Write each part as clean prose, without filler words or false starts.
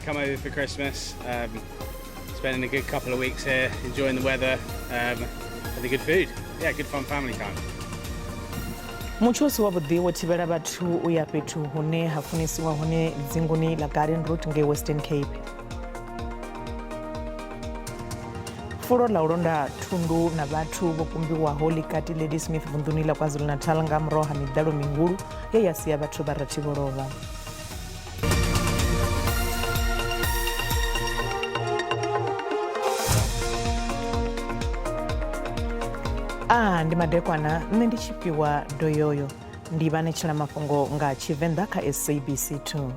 come over for Christmas, spending a good couple of weeks here, enjoying the weather, and the good food. Yeah, good fun family time. Muchosi wa budhi wo Tshivenda bathu uya fhethu hune ha funisiwa hone dzinguni la Garden Route ngei Western Cape. Fulo la ulonda thundu na bathu vho kumbiwaho likati Ladysmith vunḓuni la KwaZulu-Natal nga murahu ha miḓalo mihulu ye ya sia bathu vha rathi vho lovha. Ndi madekwana nne ndi tshifhiwa doyoyo ndi vhanetshela mafhungo nga Tshivenda kha SABC 2.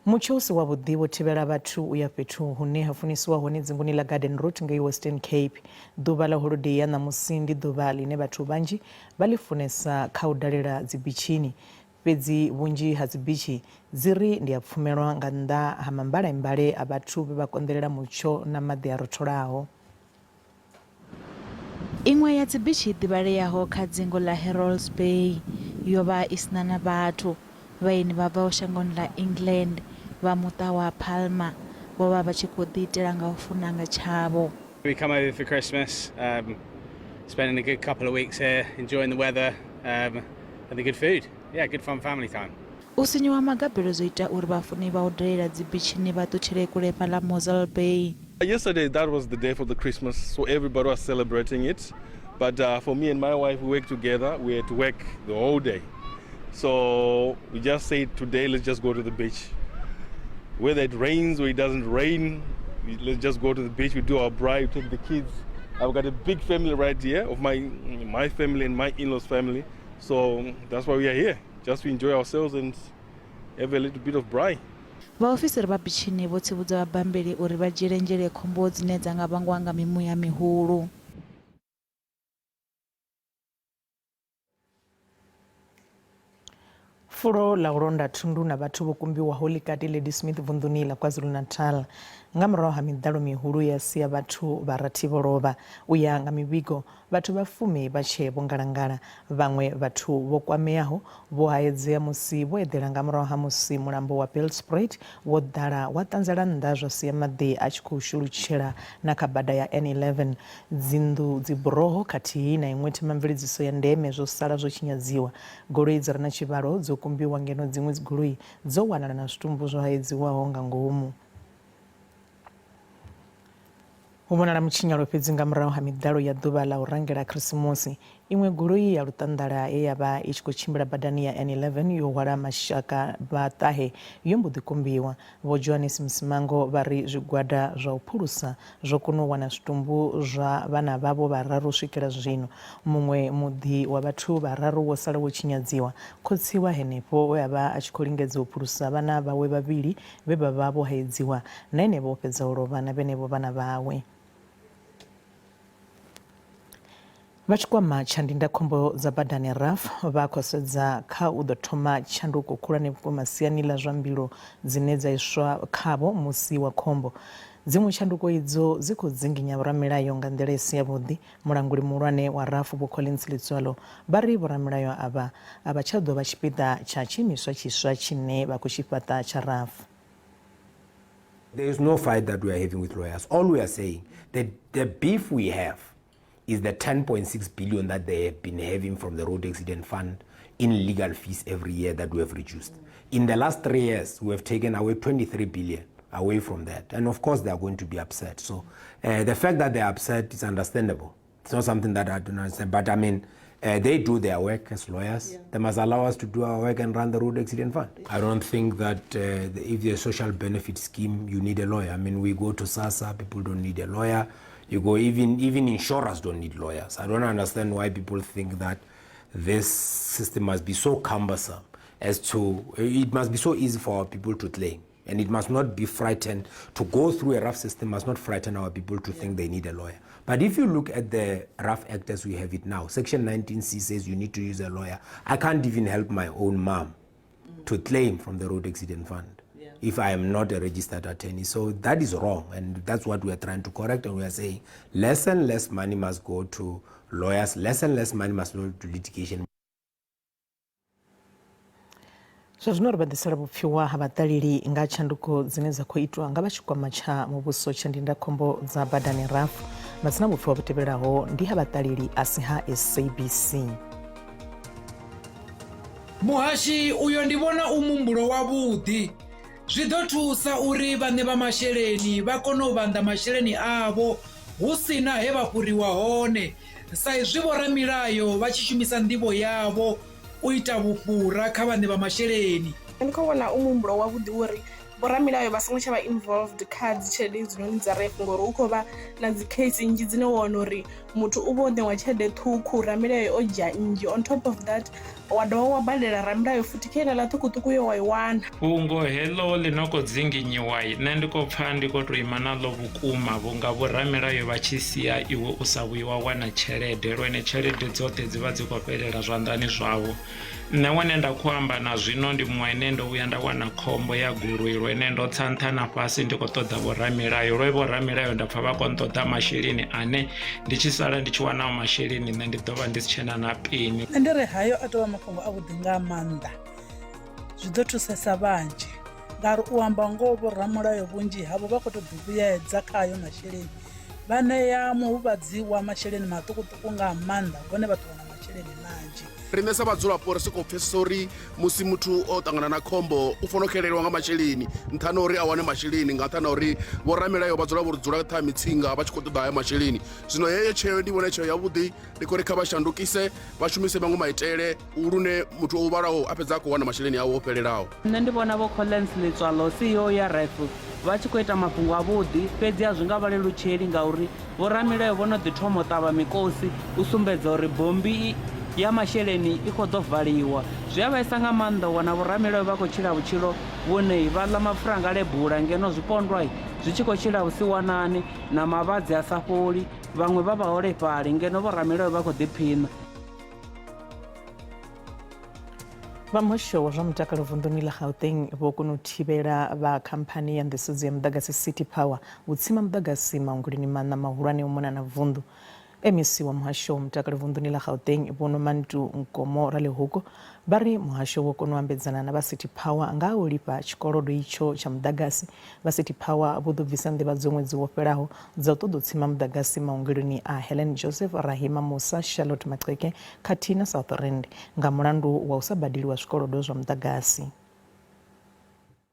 Muchosi wa budhi wo Tshivenda bathu uya fhethu hune ha funisiwa hone dzinguni la Garden Route ngei Western Cape. Ḓuvha la holiday ya ṋamusi ndi ḓuvha line vhathu vhanzhi vha ḽi funesa kha u dalela dzi bichini. Fhedzi vhunzhi ha dzi bichi dzi ri ndi a pfumelwa nga nnḓa ha mambalaimbale a vhathu vhe vha konḓelela mutsho na maḓi a rotholaho. Iṅwe ya dzibichi ḓivhaleaho kha dzingo la Harold's Bay yo vha i sina na vhathu. Vhaeni vha bvaho shangoni la England vha muṱa wa Palma vho vha vha tshi khou ḓiitela nga u funa nga tshavho. We come over for Christmas, spending a good couple of weeks here, enjoying the weather, and the good food. Yeah, good fun family time. U sinyiwa magabelo zwo ita uri vhafuni vha u dalela dzibichini vha ṱutshele kule fhaḽa Mosel Bay. Yesterday, that was the day for the Christmas, so everybody was celebrating it. But for me and my wife, we work together. We had to work the whole day. So we just said today, let's just go to the beach. Whether it rains or it doesn't rain, let's just go to the beach. We do our braai, we take the kids. I've got a big family right here of my family and my in-laws family. So that's why we are here, just to enjoy ourselves and have a little bit of braai. Vaofisiri vha bichini vho tsivhudza vhabambeli uri vha dzhiele nzhele khombo dzine dza nga vhangwa nga mimuya mihulu. Fulo la ulonda thundu na vhathu vho kumbiwaho likati Ladysmith vunḓuni la KwaZulu-Natal nga murahu ha miḓalo mihulu ya sia vhathu vha rathi vho lovha. U ya nga mivhigo vhathu vha fumi vha tshe vho ngalangala, vhaṅwe vhathu vho kwameaho vho haedzea musi vho eḓela nga murahu ha musi mulambo wa Belspruit wo ḓala wa ṱanzela nnḓa zwa sia maḓi a tshi khou shulutshela na kha bada ya N11. Dzinḓu, dziburoho khathihi na iṅwe themamveledziso ya ndeme zwo sala zwo tshinyadziwa. Goloi dzi re na tshivhalo dzo kumbiwa ngeno dziṅwe dzigoloi dzo wanala na zwitumbu zwo haedziwaho nga ngomu. Hu vhonala mutshinyalo fhedzi nga murahu ha miḓalo ya ḓuvha la u rangela Khirisimusi. Iṅwe goloi ya luṱanḓala ye ya vha i tshi khou tshimbila badani ya N11 yo hwala mashaka vhaṱahe yo mbo ḓi kumbiwa. Vho Johannes Msimango vha ri zwigwada zwa u phulusa zwo kona u wana zwitumbu zwa vhana vhavho vhararu u swikela zwino. Muṅwe muḓi wa vhathu vhararu wo sala wo tshinyadziwa. Khotsi wa henefho we a vha a tshi khou lingedza u phulusa vhana vhawe vhavhili vhe vha vha vho haedziwa na henevho fhedza u lovha na vhenevho vhana vhawe. Vachikwama tsha ndindakhombo dza badani RAF vha khou sedza kha u ḓo thoma tshanduko khulwane vhukuma siani ḽa zwa mbilo dzine dza iswa khavho musi wa khombo. Dziṅwe tshanduko idzo dzi khou dzinginya vhoramilayo nga nḓila i si yavhuḓi. Mulanguli muhulwane wa RAF Vho Collins Letswalo vha ri vhoramilayo avha a vha tsha ḓo vha tshipiḓa tsha tshiimiswa tshiswa tshine vha khou tshi fhaṱa tsha RAF. There is no fight that we are having with lawyers. All we are saying that the beef we have is the 10.6 billion that they have been having from the Road Accident Fund in legal fees every year that we have reduced. In the last 3 years, we have taken away 23 billion away from that. And of course, they are going to be upset. So the fact that they are upset is understandable. It's not something that I don't understand. But I mean, they do their work as lawyers. Yeah. They must allow us to do our work and run the Road Accident Fund. I don't think that if there's a social benefit scheme, you need a lawyer. I mean, we go to SASA, people don't need a lawyer. You go, even insurers don't need lawyers. I don't understand why people think that this system must be so cumbersome it must be so easy for our people to claim. And it must not be frightened. To go through a rough system must not frighten our people to think they need a lawyer. But if you look at the Rough Act as we have it now, Section 19C says you need to use a lawyer. I can't even help my own mom to claim from the Road Accident Fund if I am not a registered attorney. So that is wrong, and that's what we are trying to correct. And we are saying less and less money must go to lawyers, less and less money must go to litigation. Zwazwino ri badisela vhupfiwa ha vhaṱaleli nga tshanduko dzine dza khou itwa nga vha tshikwama tsha muvhuso tsha ndindakhombo dza badani rafu. Matsina vhupfiwa vhu tevhelaho ndi ha vhaṱaleli a si ha SABC. Muhashi uyo ndi vhona u mumbulo wavhuḓi. Zwi ḓo thusa uri vhaṋe vha masheleni vha kone u vhanḓa masheleni avho hu sina he vha fhuriwa hone, sa izwi vhoramilayo vha tshi shumisa nḓivho yavho u ita vhufhura kha vhaṋe vha masheleni. Ndi khou vhona u mumbulo wavhuḓi uri vhoramilayo vha songo tsha vha involved kha dzi tshelede hedzinoni dza ref, ngori hu khou vha na dzi case nnzhi dzine wa wana uri muthu u vho ṋewa tshelede ṱhukhu, ramilayo o dzhia nnzhi. On top of that wa dovha wa badela ramilayo futhi kha iḽa ṱhukhuṱhukhu yo wa i wana. Fhungo heḽo ḽi no khou dzinginyiwa nṋe ndi khou pfha ndi khou tou ima naḽo vhukuma vhunga vhoramilayo vha tshi sia iwe u sa vhuyi wa wana tshelede, lwene tshelede dzoṱhe dzi vha dzi khou fhelela zwanḓani zwavho. Nṋe wane nda khou amba na zwino ndi muṅwe ane ndo vhuya nda wana khombo ya goloi lwene ndo tsa nṱha na fhasi ndi khou ṱoḓa vhoramilayo. Lwe vhoramilayo nda pfha vha khou nṱoḓa masheleni ane ndi tshi sala ndi tshi wana masheleni nṋe ndi ḓo vha ndi si tshena na peni. Nṋe ndi ri hayo a tou vha mafhungo avhuḓi nga maanḓa, zwi ḓo thusesa vhanzhi ngauri u amba ngoho vhoramulayo vhunzhi havho vha khou tou ḓivhuyedza kha ayo masheleni. Vha ṋea muvhudzi wa masheleni maṱukuṱuku nga maanḓa, vhone vha ḓo wana masheleni manzhi. Riṋe sa vhadzulapo ri sokou pfhesesa uri musi muthu o ṱangana na khombo u fanela u xelelwa nga masheleni nṱhani uri a wane masheleni nga nṱhani uri vhoramilayo vha dzula vho dzula kha mitsinga vha tshi khou ṱoḓa hayo masheleni. Zwino heyo tsheo ndi vhona tsheo yavhuḓi, ndi khou ri kha vha shandukise vha shumise maṅwe maitele lune muthu o vhalaho a fhedza a khou wana masheleni awo o fhelelaho. Nṋe ndi vhona vho Collins Letswalo CEO ya ref vha tshi khou ita mafhungo avhuḓi, fhedzi a zwi nga vhalelutsheli ngauri vhoramilayo vho no ḓi thoma u ṱavha mikosi u sumbedza uri bombi ya masheleni i khou ḓo valiwa. Zwi a vhaisa nga maanḓa u wana vhoramilayo vha khou tshila vhutshilo vhune vha ḽa mapfura nga lebula ngeno zwipondwa zwi tshi khou tshila vhusiwanani na mavhadzi a sa fholi, vhaṅwe vha vhaholefhali ngeno vhoramilayo vha khou ḓiphina. Vha muhasho wa zwa mutakalo vunḓuni ḽa Gauteng vho kona u thivhela vha khamphani ya nḓisedzo ya muḓagasi City Power u tsima muḓagasi maongeloni maṋa mahulwane u mona na vunḓu. MEC wa muhasho wa mutakalo vunḓuni ḽa Gauteng Vho Nomantu Nkomo Ralehuko vha ri muhasho wo kona u ambedzana na vha City Power nga u lifha tshikolodo itsho tsha muḓagasi. Vha City Power vho ḓo bvisa nḓivhadzo ṅwedzi wo fhelaho dza u ṱoḓa u tsima muḓagasi maongeloni a Helen Joseph, Rahima Musa, Charlotte Maxeke khathihi na South Rand nga mulandu wa u sa badeliwa zwikolodo zwa muḓagasi.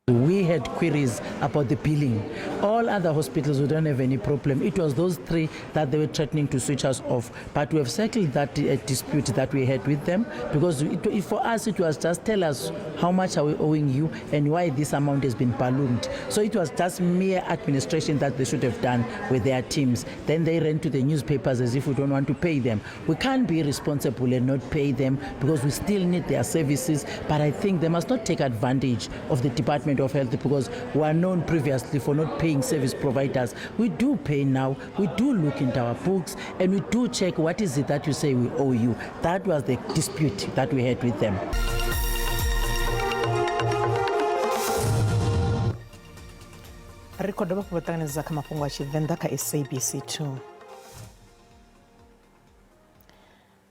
We had queries about the billing. All other hospitals, we don't have any problem. It was those three that they were threatening to switch us off. But we have settled that dispute that we had with them because for us it was just tell us how much are we owing you and why this amount has been ballooned. So it was just mere administration that they should have done with their teams. Then they ran to the newspapers as if we don't want to pay them. We can't be responsible and not pay them because we still need their services. But I think they must not take advantage of the Department of Health because we are known previously for not paying service providers. We do pay now, we do look into our books and we do check what is it that you say we owe you. That was the dispute that we had with them. Ri khou dovha hafhu ṱanganedza kha mafhungo a Tshivenda kha SABC 2.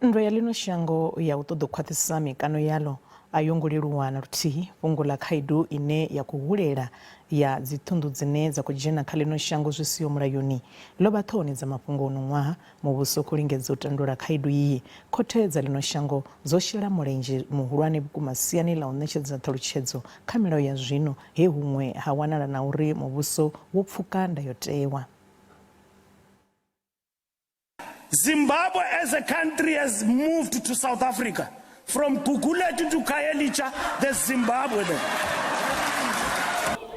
Nndwa ya ḽino shango ya u ṱoḓa u khwaṱhisa mikano yaḽo a yo ngo leluwa na luthihi. Fhungo ḽa khaedu ine ya khou hulela ya dziṱhundu dzine dza khou dzhena kha ḽino shango zwi siho mulayoni ḽo vha ṱhohoni dza mafhungo ono ṅwaha. Muvhuso khou lingedza u tandula khaedu iyi. Khothe dza ḽino shango dzo shela mulenzhe muhulwane vhukuma siani ḽa u ṋetshedza ṱhalutshedzo kha milayo ya zwino he huṅwe ha wanala na uri muvhuso wo pfuka ndayotewa. Zimbabwe as a country has moved to South Africa. From Gugulethu to Khayelitsha, there's Zimbabwe there.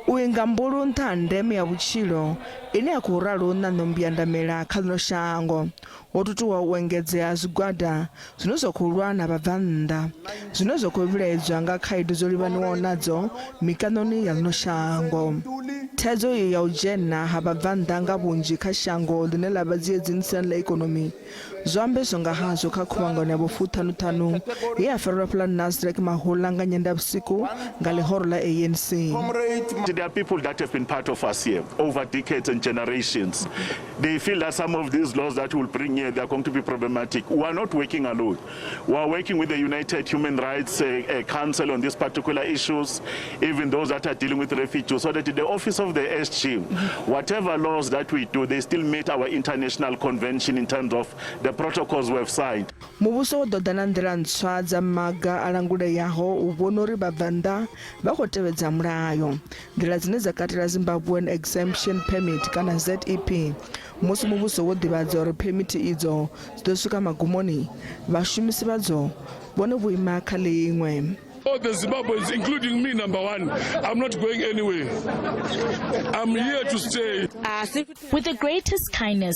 U inga mbulu nṱha ha ndeme ya vhutshilo ine ya khou ralo na ṋombiyandamela kha ḽino shango wo tutuwa u engedzea zwigwada zwine zwa khou lwa na vhabvannḓa zwine zwa khou vhilaedzwa nga khaedu dzo livhaniwaho nadzo mikanoni ya ḽino shango. Thaidzo iyi ya u dzhena ha vhabvannḓa nga vhunzhi kha shango ḽine ḽa vha dziedzinisiani ḽa ikonomi zwo ambeswa nga hazwo kha khuvhangano ya vhu-5 ye ya farelwa pulani Nasrek Mahula nga nyendavhusiku nga ḽihoro ḽa ANC. there are people that have been part of us here over decades and generations. They feel that some of these laws that we'll bring here, they're going to be problematic. We are not working alone. We are working with the United Human Rights Council on these particular issues, even those that are dealing with refugees, so that in the office of the SG, whatever laws that we do, they still meet our international convention in terms of the protocols we have signed. Muvhuso wo ḓo ḓa na nḓila ntswa dza maga a languleyaho u vhona uri vhabvannḓa vha khou tevhedza mulayo, nḓila dzine dza katela Zimbabwean Exemption Permit kana ZEP. Musi muvhuso wo ḓivhadza uri permit idzo dzi ḓo swika magumoni, vhashumisi vhadzo vhone vho ima kha ḽiṅwe. All the Zimbabweans, including me, number one, I'm not going anywhere. I'm here to stay. With the greatest kindness,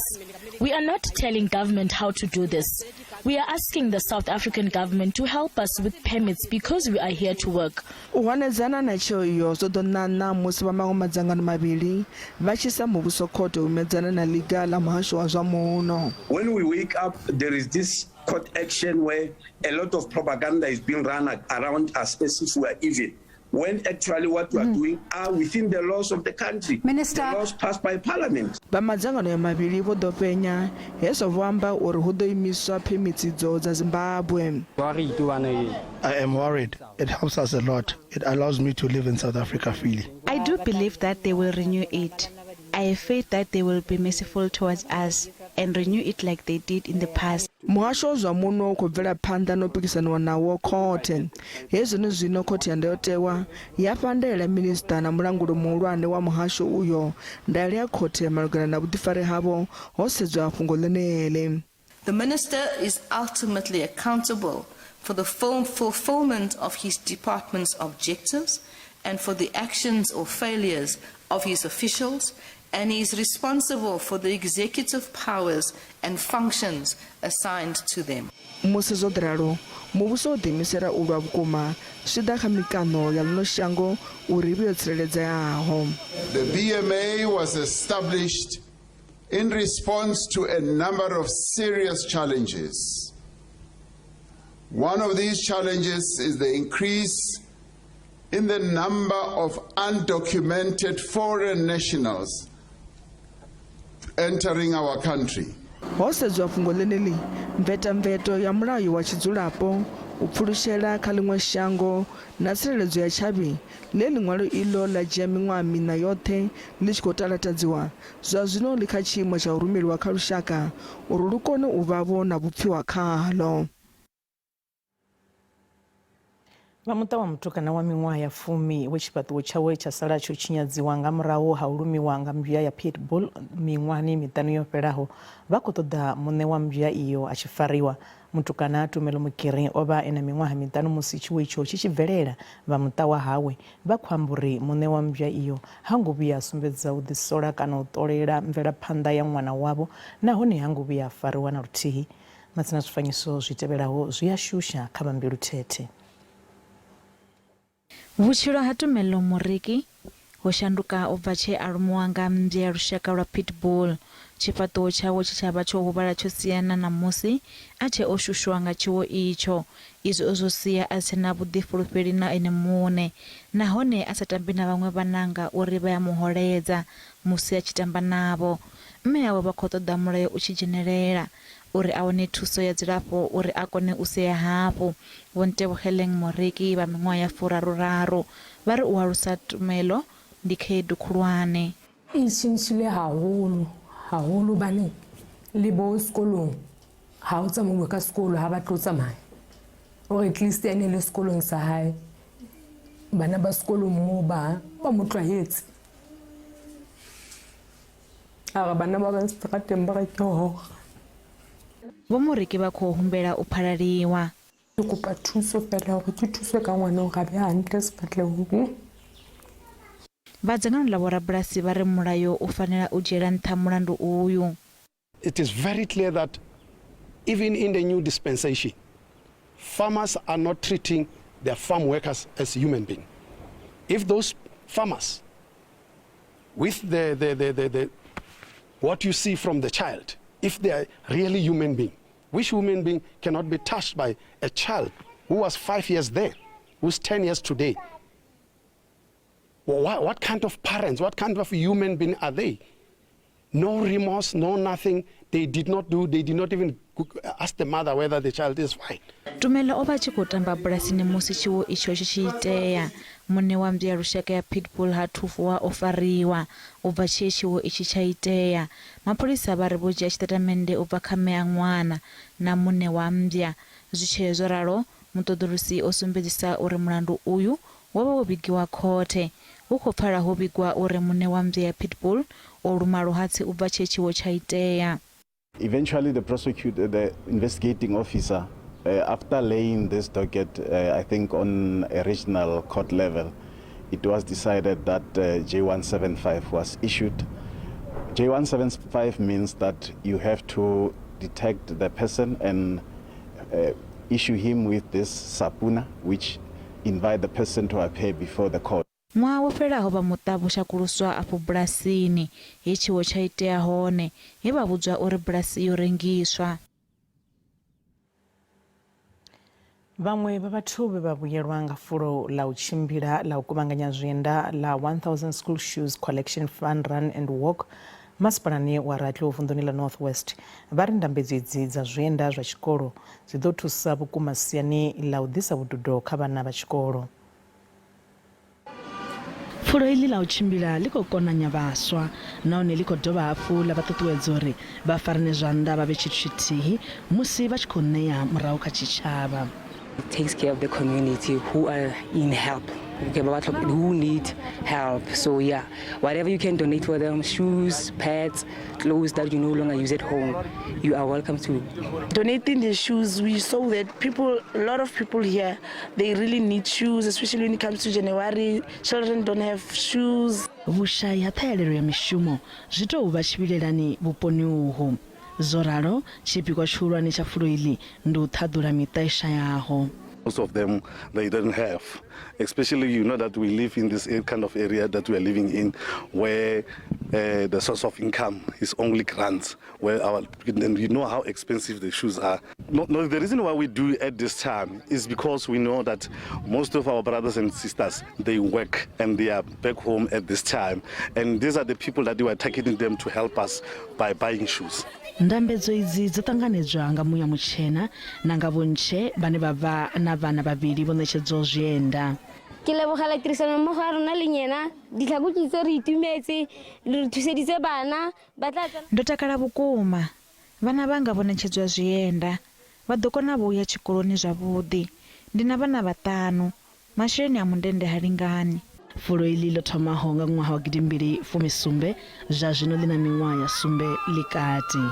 we are not telling government how to do this. We are asking the South African government to help us with permits because we are here to work. Uhanedzana na tshoyo zwo ḓo ṋaṋa musi vha maṅwe madzangano mavhili vha tshi sa muvhuso khothe u medzana na ḽiga ḽa muhasho wa zwa muno. When we wake up, there is this court action where a lot of propaganda is being run around us as if we are evil, when actually what we are doing are within the laws of the country, the laws passed by parliament. Vha madzangano ya mavhili vho ḓo penya hezwo vho amba uri hu ḓo imiswa phemiti dzo dza Zimbabwe. I am worried. It helps us a lot. It allows me to live in South Africa freely. I do believe that they will renew it. I have faith that they will be merciful towards us and renew it like they did in the past. Muhasho zwa muno khou bvela phanḓa no pikisaniwa nawo khothe. Hezwi zwino khothe ya ndayotewa ya pandela minista na mulanguli muhulwane wa muhasho uyo ndaela ya khothe malugana na vhuḓifari havho ho sedzwa fhungo ḽeneḽi. The minister is ultimately accountable for the full fulfillment of his department's objectives and for the actions or failures of his officials, and he is responsible for the executive powers and functions assigned to them. Musi zwo ḓiralo, muvhuso wo ḓiimisela u lwa vhukuma zwi ḓa kha mikano ya ḽino shango uri vhe yo tsireledzeaho. The BMA was established in response to a number of serious challenges. One of these challenges is the increase in the number of undocumented foreign nationals entering our country. Ho sedzwa fhungo ḽeneḽi, mvetamveto ya mulayo wa tshidzulapo u pfulushela kha ḽiṅwe shango na tsireledzo ya tshavhi ḽe ḽiṅwalo iḽo ḽa dzhia miṅwaha miṋa yoṱhe ḽi tshi khou talatadziwa, zwa zwino ḽi kha tshiimo tsha u rumeliwa kha lushaka uri lu kone u vhavho na vhupfiwa khaḽo. Vha muṱa wa mutukana wa miṅwaha ya 10 we tshifhaṱuwo tshawe tsha sala tsho tshinyadziwa nga murahu ha u lumiwa nga mmbwa ya pitbull miṅwahani miṱanu yo fhelaho vha khou ṱoḓa muṋe wa mmbwa iyo a tshi fariwa. Mutukana Tumelo Mukiri o vha ena miṅwaha miṱanu musi tshiwo itsho tshi tshi bvelela. Vha muṱa wa hawe vha khou amba uri muṋe wa mmbwa iyo ha ngo vhuya a sumbedza u ḓisola kana u ṱolela mvelaphanḓa ya ṅwana wavho, nahone ha ngo vhuya a fariwa na luthihi. Matsina zwifanyiso zwi tevhelaho zwi a shusha kha vhambilu thethe. Vhutshilo ha Tumelo Muriki ho shanduka u bva tshe a lumiwa nga mmbwa ya lushaka lwa pitbull. Tshifhaṱuwo tshawe tshi tshavha tsho huvhala tsho siyana na musi a tshe o shushwa nga tshiwo itsho. Izwo zwo sia a si na vhuḓifulufheli na ene muṋe, nahone a sa tambi na vhaṅwe vhananga uri vha ya muholedza musi a tshi tamba navho. Mme yawe vha khou ṱoḓa mulayo u tshi dzhenelela uri a wane thuso ya dzilafho uri a kone u sea hafhu. Vho Ntebogeleng Muriki vha miṅwaha ya 33 vha ri u alusa Tumelo ndi khaedu khulwane. E tshintshile haholo bane le bo sekolong ha o tsamauwe ka sekolo ha ba tlo tsamaya, or at least ene le sekolong sa hae bana ba sekolong moo ba mo tlwaetse. Ara bana ba ba strateng ba re ke ho Vho Muriki vha khou humbela u phalaliwa. Ke kopa thuso fela hore ke thuswe ka ngwana o ga be hantle sefatlhego. Vhadzangano ḽa vhorabulasi vha ri mulayo u fanela u dzhiela nṱha mulandu uyu. It is very clear that even in the new dispensation, farmers are not treating their farm workers as human beings. If those farmers, with the what you see from the child, if they are really human beings, which human being cannot be touched by a child who was 5 years then, who's 10 years today? What kind of parents, what kind of human being are they? No remorse, no nothing. They did not even ask the mother whether the child is fine. Tumela oba tshi khou tamba bulasini musi tshiwo itsho tshi tshi itea. Mune wa mbya lushaka ya Pitbull ha thufuwa o fariwa ubva tshiwo itshi tsha itea. Mapholisa vha ri vho dzhia tshitatamennde ubva kha mme a ṅwana na mune wa mbya. Zwi tshe zwo ralo muṱoḓulusi o sumbedzisa uri mulandu uyu wo vha wo vhigiwa khothe. Hu khou pfala ho vhigwa uri mune wa mbya ya Pitbull o luma luhatsi ubva tshiwo tsha itea. Eventually, the investigating officer, after laying this docket, I think on a regional court level, it was decided that J175 was issued. J175 means that you have to detect the person and issue him with this subpoena, which invite the person to appear before the court. Ṅwaha wo fhelaho vha muṱa vho shakuluswa afho bulasini he tshiwo tsha itea hone he vha vhudzwa uri bulasi yo rengiswa. Vhaṅwe vha vhathu vha vhuyelwa nga fulo ḽa u tshimbila ḽa u kuvhanganya zwienda ḽa 1000 School Shoes Collection Fund Run and Walk masipalani wa Ratlo vunḓuni ḽa North West. Vha ri ndambedzo idzi dza zwienda zwa tshikolo dzi ḓo thusa vhukuma siani ḽa u ḓisa vhududo kha vhana vha tshikolo. Fulo iḽi ḽa u tshimbila ḽi khou konanya vhaswa nahone ḽi khou dovha hafhu ḽa vha ṱuṱuwedza uri vha farane zwanḓa vha vhe tshithu tshithihi musi vha tshi khou ṋea murahu kha tshitshavha. It takes care of the community who are in help, who need help. So yeah, whatever you can donate for them, shoes, pads, clothes that you no longer use at home, you are welcome to. Donating the shoes, we saw that a lot of people here, they really need shoes, especially when it comes to January. Children don't have shoes. Vhushai ha ṱhahelelo ya mishumo zwi tou vha tshivhilelani vhuponi uhu. Zoralo tshipikwa tshihulwane tsha fulo iḽi ndi u ṱhaḓula miṱa i shayaho. Most of them, they don't have, especially you know that we live in this kind of area that we are living in where the source of income is only grants, and you know how expensive the shoes are. No, the reason why we do at this time is because we know that most of our brothers and sisters, they work and they are back home at this time. And these are the people that we are targeting them to help us by buying shoes. Ndambedzo idzi dzo ṱanganedzwa nga muya mutshena na nga vhontshe vhane vha vha na vhana vhavhili vho ṋetshedzwaho zwienda. Ke lebogela tirisano mmogo ya rona le nyena ditlhako ke itse re itumetse re thuseditse bana ba tla. Ndo takala vhukuma vhana vhanga vho ṋetshedzwa zwienda vha ḓo kona vho ya tshikoloni zwavhuḓi. Ndi na vhana vhaṱanu masheleni a mundende ha lingani. Fulo iḽi ḽo thomaho nga ṅwaha wa 2017 zwa zwino ḽi na miṅwaha ya sumbe ḽikati.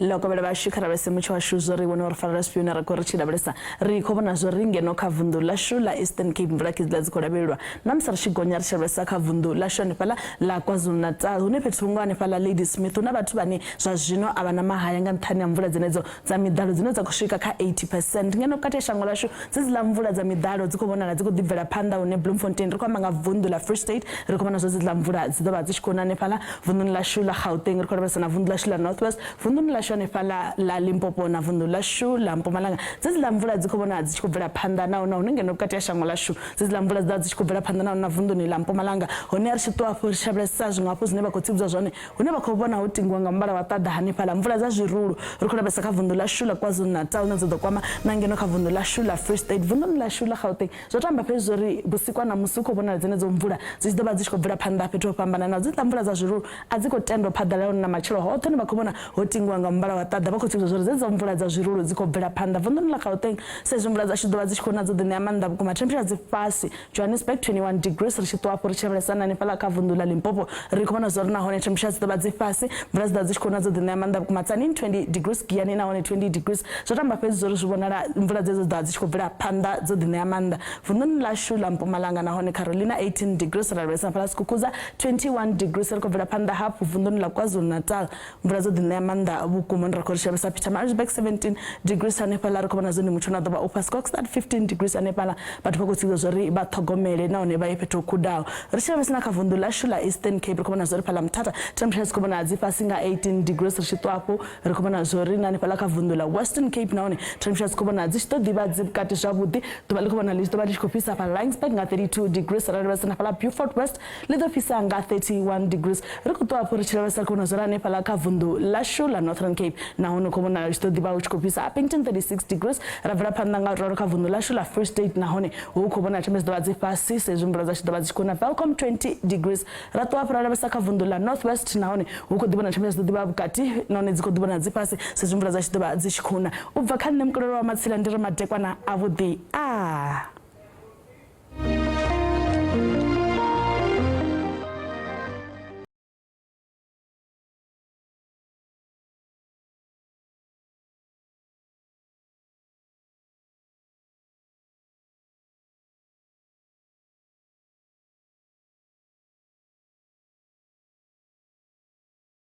Loko vele vha shikara vha se mutsho wa shu zwo ri vhona uri farela spiona ra khori tshila balesa ri khou vhona zwo ri ngeno kha vunḓu ḽa shu ḽa Eastern Cape mvula khizila dzi khou lavhelelwa na musi ri tshi gonya ri tshilesa kha vunḓu ḽa shu hanefhaḽa ḽa KwaZulu-Natal hune fhethu hungo hanefhaḽa Ladysmith hu na vhathu vhane zwa zwino a vha na mahaya nga nṱhani ha mvula dzenedzo dza miḓalo dzine dza khou swika kha 80%. Ngeno kati ya shango ḽashu dzidziḽa mvula dza miḓalo dzi khou vhonala dzi khou ḓibvela phanḓa hune Bloemfontein ri khou amba nga vunḓu ḽa Free State ri khou vhona zwo dzidziḽa mvula dzi ḓo vha dzi tshi khou na hanefhaḽa vunḓuni ḽashu ḽa Gauteng ri khou lavhelesa na vunḓu ḽashu ḽa North West vunḓuni ḽashu hanefhaḽa ḽa Limpopo na vunḓu ḽashu ḽa Mpumalanga dzidziḽa mvula dzi khou vhona dzi tshi khou bvela phanḓa nahone hune ngeno vhukati ha shango ḽashu dzidziḽa mvula dzi tshi khou bvela phanḓa nahone na vunḓuni ḽa Mpumalanga hone ri tshi ṱuwa afho ri tshi lavhelesa zwiṅwe hafhu zwine vha khou tsivhudza zwone hune vha khou vhona ho tingiwa nga muvhala wa ṱaḓa hanefhaḽa mvula dza zwirulu ri khou lavhelesa kha vunḓu ḽashu ḽa KwaZulu-Natal hune dzo ḓo kwama na ngeno kha vunḓu ḽashu ḽa Free State vunḓuni ḽashu ḽa Gauteng zwo tamba fhedzi zwo ri vhusiku na musi u khou vhonala dzenedzo mvula dzi tshi ḓo vha dzi tshi khou bvela phanḓa fhethu ho fhambananaho dzidziḽa mvula dza zwirulu a dzi khou tendwa phaḓalala na matshelo hoṱhe hone vha khou vhona ho tingiwa nga muvhala wa ṱaḓa vha khou tsivhudza zwo ri dzedzo mvula dza zwirulu dzi khou bvela phanḓa vunḓuni ḽa Gauteng saizwi mvula dzashu ḓo vha dzi tshi khou na dzo ḓi ṋea maanḓa vhukuma temperature dzi fhasi Johannesburg 21 degrees ri tshi ṱuwa afho ri tshi lavhelesa na hanefhaḽa kha vunḓu ḽa Limpopo ri khou vhona zwo ri nahone temperature dzi ḓo vha dzi fhasi mvula dzi ḓo vha dzi tshi khou na dzo ḓi ṋea maanḓa vhukuma Tzaneen 20 degrees Giyani nahone 20 degrees zwo tamba fhedzi zwo ri zwi vhonala mvula dzedzo ḓo vha dzi tshi khou bvela phanḓa dzo ḓi ṋea maanḓa vunḓuni ḽashu ḽa Mpumalanga nahone Carolina 18 degrees ra lavhelesa fhaḽa Skukuza 21 degrees ri khou bvela phanḓa hafhu vunḓuni ḽa KwaZulu-Natal mvula dzo ḓi ṋea maanḓa vhukuma vhukuma ra khou ri shavhesa Pietermaritzburg 17 degrees hanefhaḽa ri khou vhona zwone muthu na ḓovha upper Skokstad 15 degrees hanefhaḽa vhathu vha khou tsivhudza zwori vha ṱhogomele nahone vha ye fhethu ho khudaho ri shavhesa na kha vunḓu ḽashu ḽa Eastern Cape ri khou vhona zwori phaḽa Mthatha temperature dzi khou vhona dzi fhasi nga 18 degrees ri tshi ṱwa afho ri khou vhona zwori na hanefhaḽa kha vunḓu ḽa Western Cape nahone temperature dzi khou vhona dzi tshi ḓo ḓivha dzi vhukati zwavhuḓi ḓuvha ḽi khou vhona ḽi tshi ḓo vha ḽi tshi khou fhisa fha Laingsburg nga 32 degrees ra lavhelesa na fhaḽa Beaufort West ḽi ḓo fhisa nga 31 degrees ri khou ṱwa afho ri tshi lavhelesa ri khou vhona zwori hanefhaḽa kha vunḓu ḽashu ḽa Northern Cape nahone khou vhona ḽi tshi ḓo ḓivha hu tshi khou fhisa Upington 36 degrees ra bvela phanḓa nga ralo kha vunḓu ḽashu ḽa Free State nahone hu khou vhona temperature dzi ḓovha dzi fhasi sa izwi mvula dza tshi ḓovha dzi tshi khou na Welcome 20 degrees ra ṱwa afho ra lavhelesa kha vunḓu ḽa North West nahone hu khou ḓi vhona temperature dzi ḓo ḓivha vhukati nahone dzi khou ḓi vhona dzi fhasi sa izwi mvula dza tshi ḓovha dzi tshi khou na u bva kha nṋe mukulelo wa Matsila ndi ri madekwana a vhuḓi